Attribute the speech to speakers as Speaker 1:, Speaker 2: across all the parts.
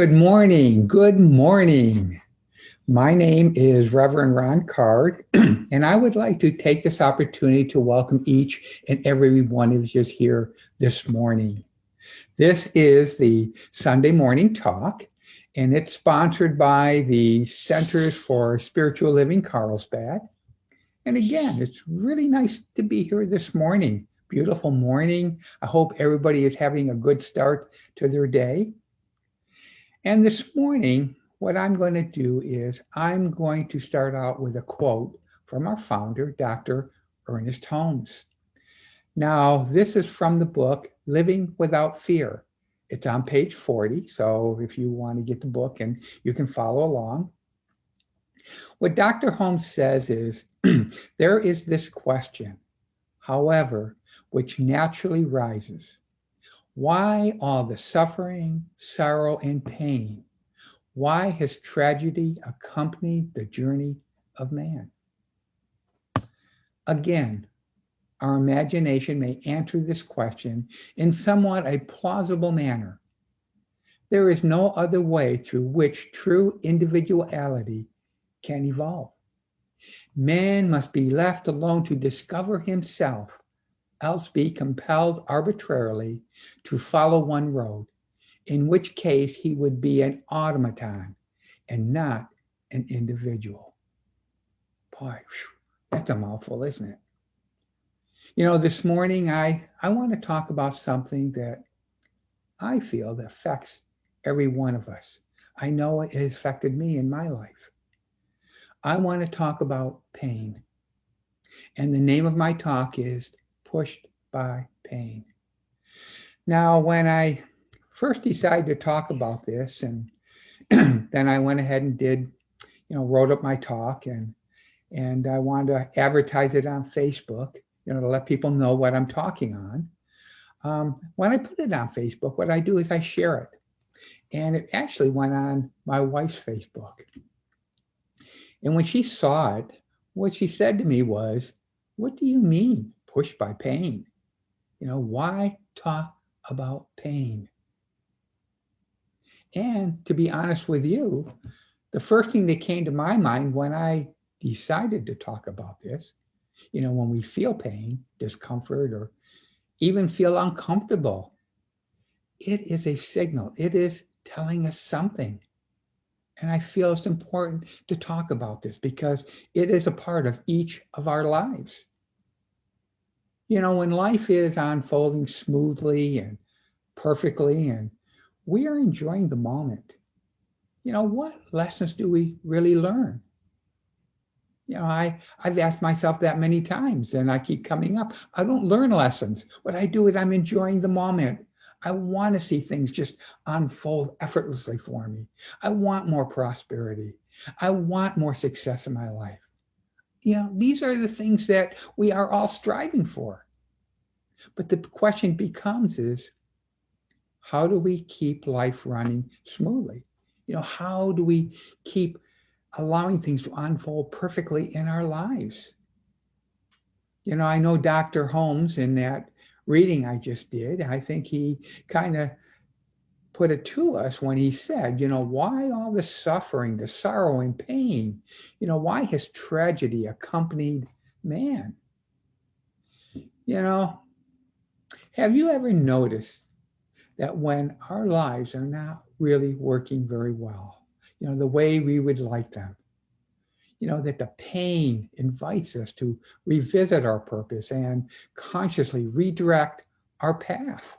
Speaker 1: Good morning. Good morning. My name is Reverend Ron Card, and I would like to take this opportunity to welcome each and every one of you here this morning. This is the Sunday Morning Talk, and it's sponsored by the Centers for Spiritual Living Carlsbad. And again, it's really nice to be here this morning. Beautiful morning. I hope everybody is having a good start to their day. And this morning, what I'm going to do is I'm going to start out with a quote from our founder, Dr. Ernest Holmes. Now, this is from the book, Living Without Fear. It's on page 40, so if you want to get the book and you can follow along. What Dr. Holmes says is, there is this question, however, which naturally rises. Why all the suffering, sorrow, and pain? Why has tragedy accompanied the journey of man? Again, our imagination may answer this question in somewhat a plausible manner. There is no other way through which true individuality can evolve. Man must be left alone to discover himself, else be compelled arbitrarily to follow one road, in which case he would be an automaton and not an individual. Boy, that's a mouthful, isn't it? You know, this morning I want to talk about something that I feel that affects every one of us. I know it has affected me in my life. I want to talk about pain. And the name of my talk is Pushed by Pain. Now, when I first decided to talk about this, and then I went ahead and wrote up my talk, and I wanted to advertise it on Facebook, to let people know what I'm talking on. When I put it on Facebook, what I do is I share it. And it actually went on my wife's Facebook. And when she saw it, what she said to me was, "What do you mean, pushed by pain? Why talk about pain?" And to be honest with you, the first thing that came to my mind when I decided to talk about this, when we feel pain, discomfort, or even feel uncomfortable, it is a signal. It is telling us something. And I feel it's important to talk about this because it is a part of each of our lives. When life is unfolding smoothly and perfectly, and we are enjoying the moment, what lessons do we really learn? I've asked myself that many times, and I keep coming up. I don't learn lessons. What I do is I'm enjoying the moment. I want to see things just unfold effortlessly for me. I want more prosperity. I want more success in my life. These are the things that we are all striving for. But the question becomes is, how do we keep life running smoothly? How do we keep allowing things to unfold perfectly in our lives? I know Dr. Holmes, in that reading I just did, I think he kind of put it to us when he said, why all the suffering, the sorrow and pain? Why has tragedy accompanied man? Have you ever noticed that when our lives are not really working very well, the way we would like them, that the pain invites us to revisit our purpose and consciously redirect our path?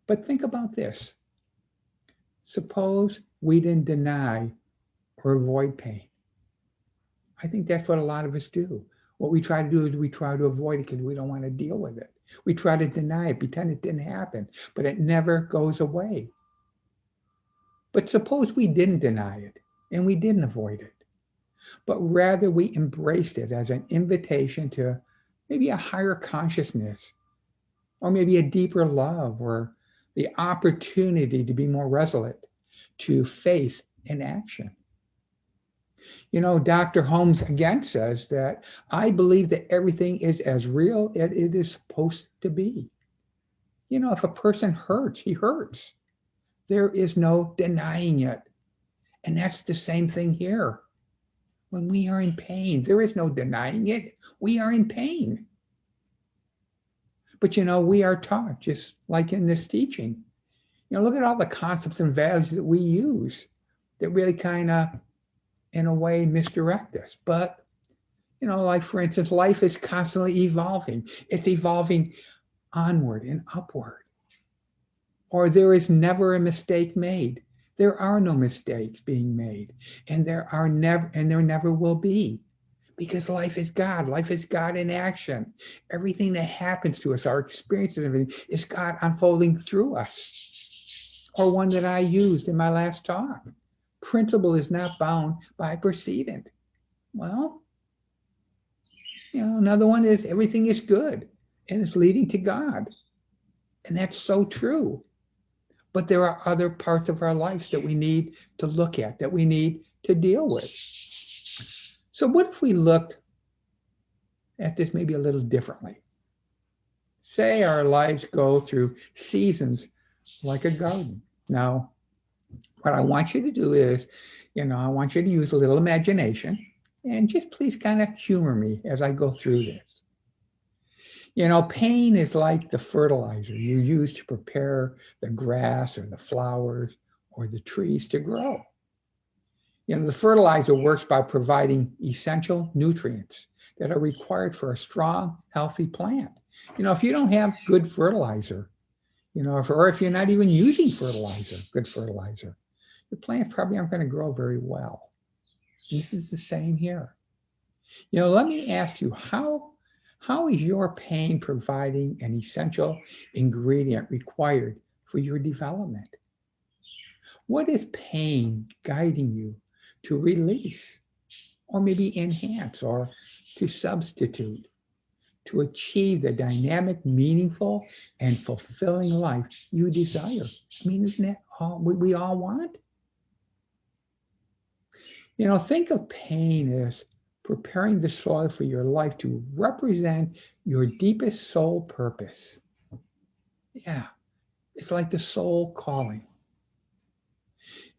Speaker 1: But think about this. Suppose we didn't deny or avoid pain. I think that's what a lot of us do. What we try to do is we try to avoid it because we don't want to deal with it. We try to deny it, pretend it didn't happen, but it never goes away. But suppose we didn't deny it and we didn't avoid it, but rather we embraced it as an invitation to maybe a higher consciousness, or maybe a deeper love, or the opportunity to be more resolute, to faith and action. Dr. Holmes again says that I believe that everything is as real as it is supposed to be. If a person hurts, he hurts. There is no denying it. And that's the same thing here. When we are in pain, there is no denying it. We are in pain. But we are taught, just like in this teaching, look at all the concepts and values that we use that really kind of, in a way, misdirect us. But, like for instance, life is constantly evolving. It's evolving onward and upward. Or there is never a mistake made. There are no mistakes being made. And there never will be. Because life is God. Life is God in action. Everything that happens to us, our experiences and everything, is God unfolding through us. Or one that I used in my last talk. Principle is not bound by precedent. Well, another one is everything is good and it's leading to God. And that's so true. But there are other parts of our lives that we need to look at, that we need to deal with. So what if we looked at this maybe a little differently? Say our lives go through seasons like a garden. Now, what I want you to do is, I want you to use a little imagination and just please kind of humor me as I go through this. Pain is like the fertilizer you use to prepare the grass or the flowers or the trees to grow. The fertilizer works by providing essential nutrients that are required for a strong, healthy plant. If you don't have good fertilizer, or if you're not even using good fertilizer, the plants probably aren't going to grow very well. This is the same here. Let me ask you, how is your pain providing an essential ingredient required for your development? What is pain guiding you to release, or maybe enhance, or to substitute, to achieve the dynamic, meaningful, and fulfilling life you desire? I mean, isn't that all we all want? Think of pain as preparing the soil for your life to represent your deepest soul purpose. Yeah, it's like the soul calling.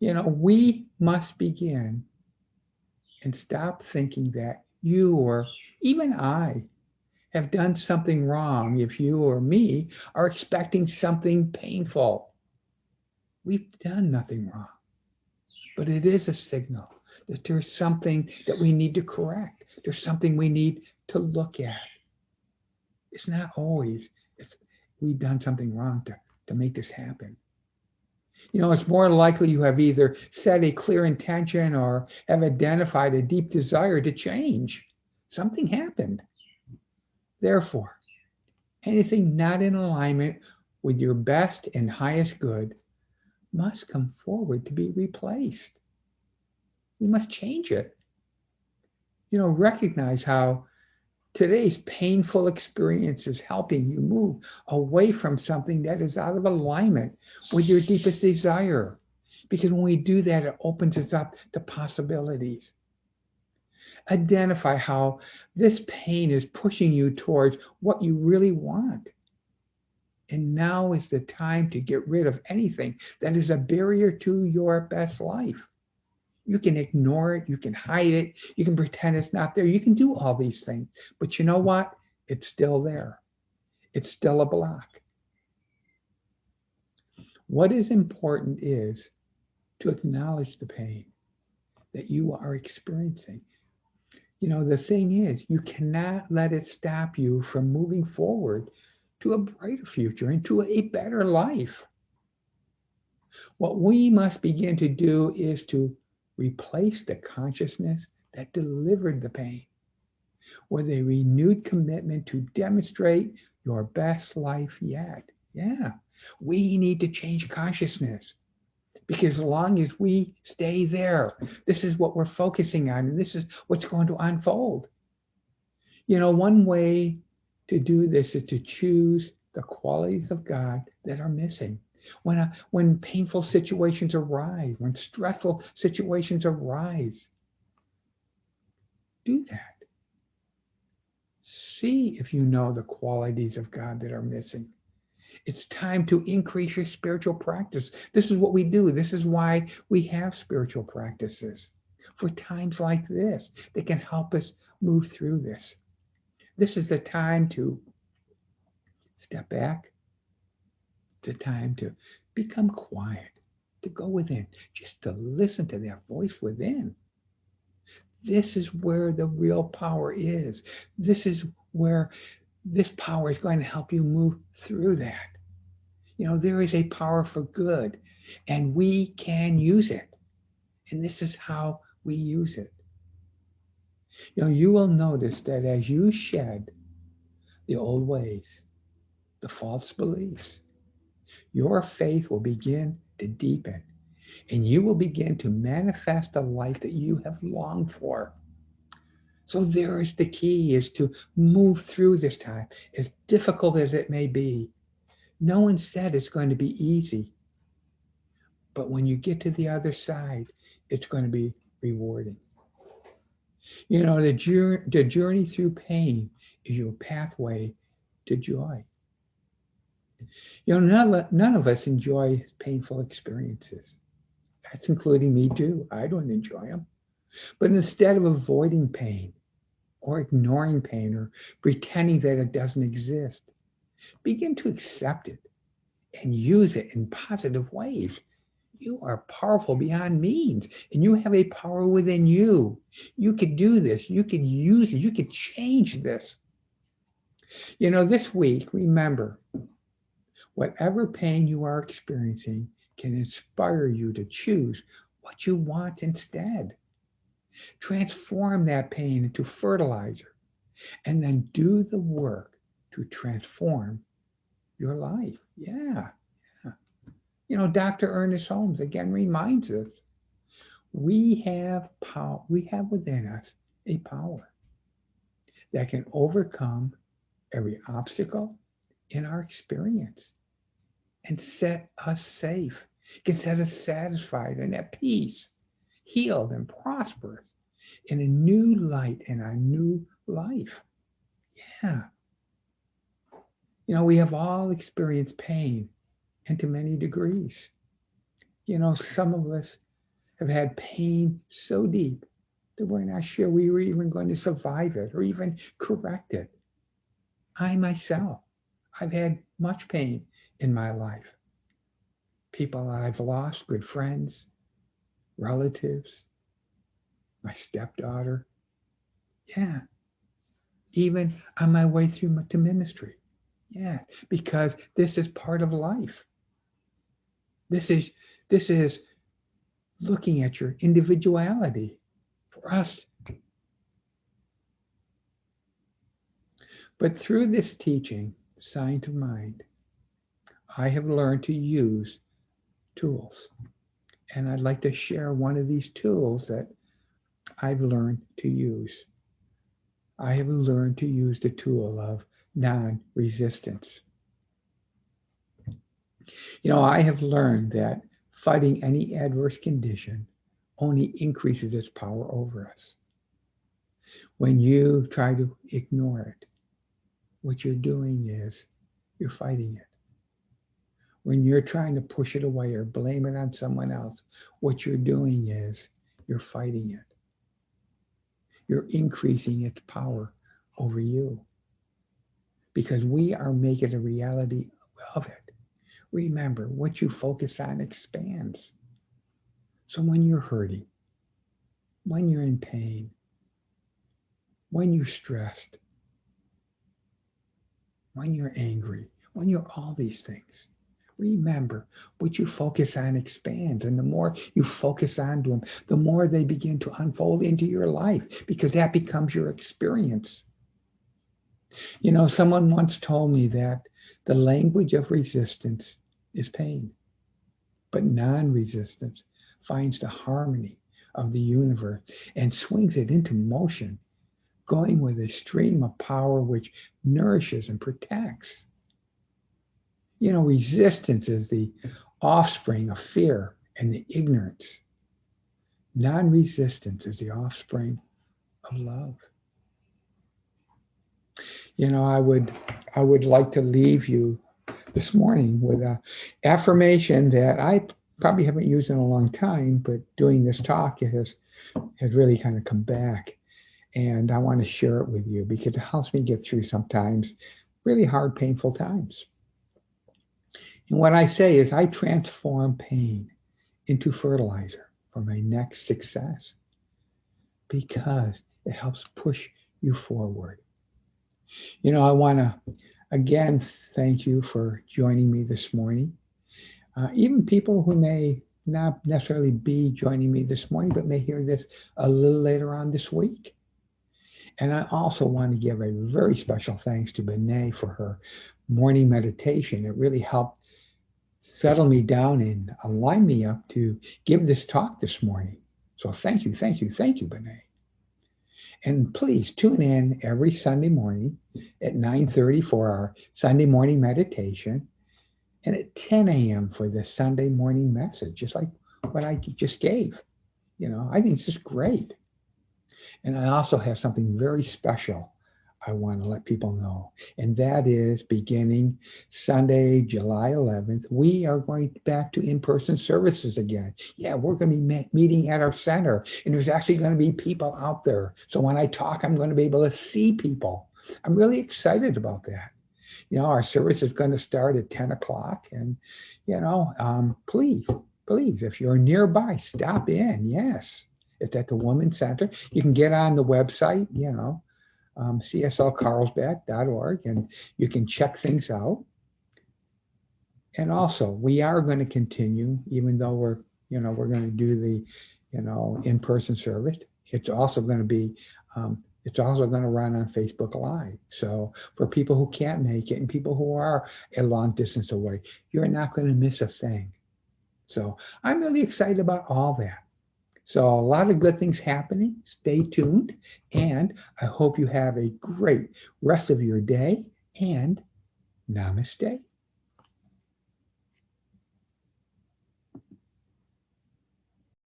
Speaker 1: We must begin and stop thinking that you or even I have done something wrong if you or me are expecting something painful. We've done nothing wrong, but it is a signal that there's something that we need to correct. There's something we need to look at. It's not always we've done something wrong to make this happen. It's more likely you have either set a clear intention or have identified a deep desire to change. Something happened. Therefore, anything not in alignment with your best and highest good must come forward to be replaced. We must change it. Recognize how today's painful experience is helping you move away from something that is out of alignment with your deepest desire. Because when we do that, it opens us up to possibilities. Identify how this pain is pushing you towards what you really want. And now is the time to get rid of anything that is a barrier to your best life. You can ignore it. You can hide it. You can pretend it's not there. You can do all these things. But you know what? It's still there. It's still a block. What is important is to acknowledge the pain that you are experiencing. The thing is, you cannot let it stop you from moving forward to a brighter future and to a better life. What we must begin to do is to replace the consciousness that delivered the pain with a renewed commitment to demonstrate your best life yet. Yeah, we need to change consciousness, because as long as we stay there, this is what we're focusing on, and this is what's going to unfold. One way to do this is to choose the qualities of God that are missing. When painful situations arise, when stressful situations arise, do that. See if you know the qualities of God that are missing. It's time to increase your spiritual practice. This is what we do. This is why we have spiritual practices for times like this that can help us move through this. This is the time to step back. It's a time to become quiet, to go within, just to listen to that voice within. This is where the real power is. This is where this power is going to help you move through that. There is a power for good, and we can use it. And this is how we use it. You will notice that as you shed the old ways, the false beliefs, your faith will begin to deepen, and you will begin to manifest the life that you have longed for. So there is the key, is to move through this time, as difficult as it may be. No one said it's going to be easy. But when you get to the other side, it's going to be rewarding. The journey through pain is your pathway to joy. None of us enjoy painful experiences. That's including me too. I don't enjoy them. But instead of avoiding pain or ignoring pain or pretending that it doesn't exist, begin to accept it and use it in positive ways. You are powerful beyond means, and you have a power within you. You could do this. You could use it. You could change this. This week, remember, whatever pain you are experiencing can inspire you to choose what you want instead. Transform that pain into fertilizer, and then do the work to transform your life. Yeah. Dr. Ernest Holmes again reminds us, we have power. We have within us a power that can overcome every obstacle in our experience and set us safe. It can set us satisfied and at peace, healed and prosperous in a new light in our new life. Yeah. We have all experienced pain, and to many degrees. Some of us have had pain so deep that we're not sure we were even going to survive it or even correct it. I myself, I've had much pain in my life. People I've lost, good friends, relatives, my stepdaughter. Yeah. Even on my way through to ministry. Yeah, because this is part of life. This is looking at your individuality for us. But through this teaching, Science of Mind, I have learned to use tools. And I'd like to share one of these tools that I've learned to use. I have learned to use the tool of non-resistance. I have learned that fighting any adverse condition only increases its power over us. When you try to ignore it, what you're doing is you're fighting it. When you're trying to push it away or blame it on someone else, what you're doing is you're fighting it. You're increasing its power over you, because we are making a reality of it. Remember, what you focus on expands. So when you're hurting, when you're in pain, when you're stressed, when you're angry, when you're all these things, remember, what you focus on expands. And the more you focus on them, the more they begin to unfold into your life, because that becomes your experience. Someone once told me that the language of resistance is pain, but non-resistance finds the harmony of the universe and swings it into motion, going with a stream of power which nourishes and protects. Resistance is the offspring of fear and the ignorance. Non-resistance is the offspring of love. I would like to leave you this morning with an affirmation that I probably haven't used in a long time, but doing this talk has really kind of come back. And I want to share it with you because it helps me get through sometimes really hard, painful times. And what I say is I transform pain into fertilizer for my next success because it helps push you forward. I want to again thank you for joining me this morning. Even people who may not necessarily be joining me this morning, but may hear this a little later on this week. And I also want to give a very special thanks to Benet for her morning meditation. It really helped settle me down and align me up to give this talk this morning. So thank you, Benet. And please tune in every Sunday morning at 9:30 for our Sunday morning meditation and at 10 a.m. for the Sunday morning message, just like what I just gave. I think it's just great. And I also have something very special I want to let people know. And that is beginning Sunday, July 11th, we are going back to in-person services again. Yeah, we're going to be meeting at our center. And there's actually going to be people out there. So when I talk, I'm going to be able to see people. I'm really excited about that. Our service is going to start at 10 o'clock. And, please, if you're nearby, stop in. Yes. It's at the Women's Center. You can get on the website, cslcarlsbad.org, and you can check things out. And also, we are going to continue, even though we're going to do the, in-person service. It's also going to be, it's also going to run on Facebook Live. So for people who can't make it and people who are a long distance away, you're not going to miss a thing. So I'm really excited about all that. So a lot of good things happening. Stay tuned. And I hope you have a great rest of your day. And namaste.